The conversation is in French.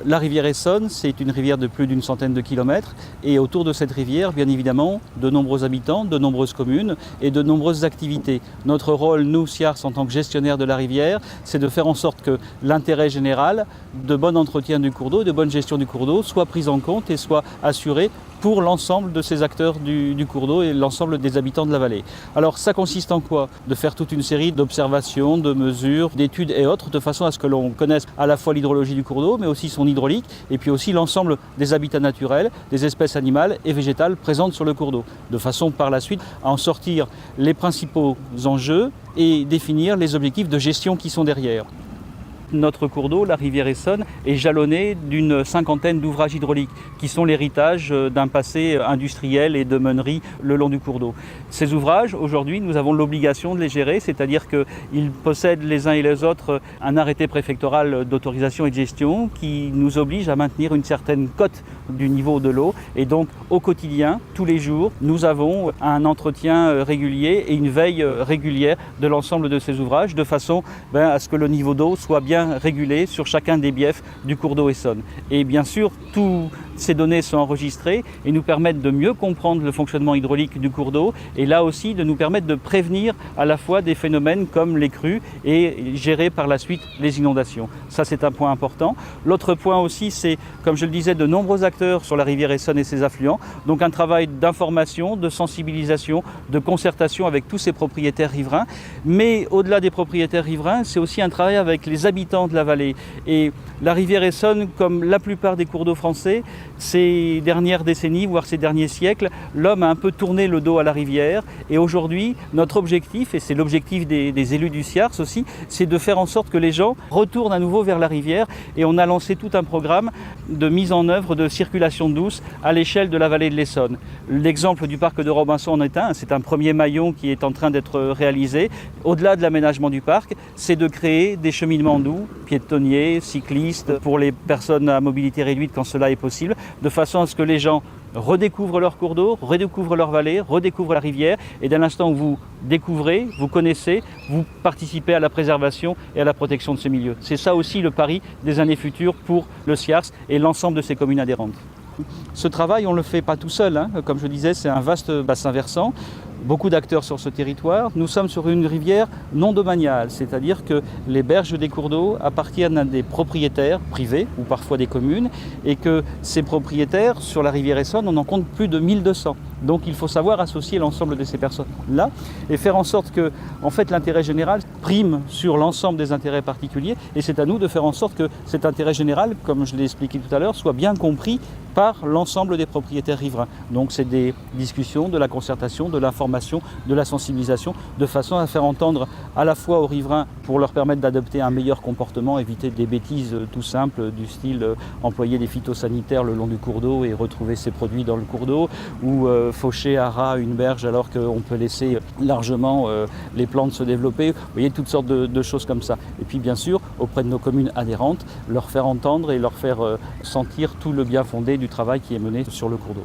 La rivière Essonne, c'est une rivière de plus d'une centaine de kilomètres et autour de cette rivière, bien évidemment, de nombreux habitants, de nombreuses communes et de nombreuses activités. Notre rôle, nous, SIARS, en tant que gestionnaire de la rivière, c'est de faire en sorte que l'intérêt général de bon entretien du cours d'eau, de bonne gestion du cours d'eau soit pris en compte et soit assuré pour l'ensemble de ces acteurs du cours d'eau et l'ensemble des habitants de la vallée. Alors ça consiste en quoi? De faire toute une série d'observations, de mesures, d'études et autres, de façon à ce que l'on connaisse à la fois l'hydrologie du cours d'eau, mais aussi son hydraulique, et puis aussi l'ensemble des habitats naturels, des espèces animales et végétales présentes sur le cours d'eau, de façon par la suite à en sortir les principaux enjeux et définir les objectifs de gestion qui sont derrière. Notre cours d'eau, la rivière Essonne, est jalonné d'une cinquantaine d'ouvrages hydrauliques qui sont l'héritage d'un passé industriel et de meunerie le long du cours d'eau. Ces ouvrages, aujourd'hui, nous avons l'obligation de les gérer, c'est-à-dire qu'ils possèdent les uns et les autres un arrêté préfectoral d'autorisation et de gestion qui nous oblige à maintenir une certaine cote du niveau de l'eau. Et donc, au quotidien, tous les jours, nous avons un entretien régulier et une veille régulière de l'ensemble de ces ouvrages, de façon à ce que le niveau d'eau soit bien régulé sur chacun des biefs du cours d'eau Essonne. Et bien sûr, toutes ces données sont enregistrées et nous permettent de mieux comprendre le fonctionnement hydraulique du cours d'eau et là aussi de nous permettre de prévenir à la fois des phénomènes comme les crues et gérer par la suite les inondations. Ça, c'est un point important. L'autre point aussi, c'est, comme je le disais, de nombreux acteurs sur la rivière Essonne et ses affluents. Donc un travail d'information, de sensibilisation, de concertation avec tous ces propriétaires riverains. Mais au-delà des propriétaires riverains, c'est aussi un travail avec les habitants de la vallée. Et la rivière Essonne, comme la plupart des cours d'eau français, ces dernières décennies, voire ces derniers siècles, l'homme a un peu tourné le dos à la rivière. Et aujourd'hui, notre objectif, et c'est l'objectif des élus du SIARS aussi, c'est de faire en sorte que les gens retournent à nouveau vers la rivière. Et on a lancé tout un programme de mise en œuvre de circulation douce à l'échelle de la vallée de l'Essonne. L'exemple du parc de Robinson en est un. C'est un premier maillon qui est en train d'être réalisé. Au-delà de l'aménagement du parc, c'est de créer des cheminements doux, piétonniers, cyclistes, pour les personnes à mobilité réduite quand cela est possible, de façon à ce que les gens redécouvrent leur cours d'eau, redécouvrent leur vallée, redécouvrent la rivière, et dès l'instant où vous découvrez, vous connaissez, vous participez à la préservation et à la protection de ce milieu. C'est ça aussi le pari des années futures pour le SIARS et l'ensemble de ses communes adhérentes. Ce travail, on ne le fait pas tout seul, Comme je disais, c'est un vaste bassin versant. Beaucoup d'acteurs sur ce territoire. Nous sommes sur une rivière non domaniale, c'est-à-dire que les berges des cours d'eau appartiennent à des propriétaires privés ou parfois des communes et que ces propriétaires, sur la rivière Essonne, on en compte plus de 1200. Donc il faut savoir associer l'ensemble de ces personnes-là et faire en sorte que l'intérêt général prime sur l'ensemble des intérêts particuliers et c'est à nous de faire en sorte que cet intérêt général, comme je l'ai expliqué tout à l'heure, soit bien compris par l'ensemble des propriétaires riverains. Donc c'est des discussions, de la concertation, de l'information, de la sensibilisation, de façon à faire entendre à la fois aux riverains pour leur permettre d'adopter un meilleur comportement, éviter des bêtises tout simples du style employer des phytosanitaires le long du cours d'eau et retrouver ces produits dans le cours d'eau ou faucher à ras une berge alors qu'on peut laisser largement les plantes se développer. Vous voyez, toutes sortes de choses comme ça. Et puis bien sûr, auprès de nos communes adhérentes, leur faire entendre et leur faire sentir tout le bien fondé du travail qui est mené sur le cours d'eau.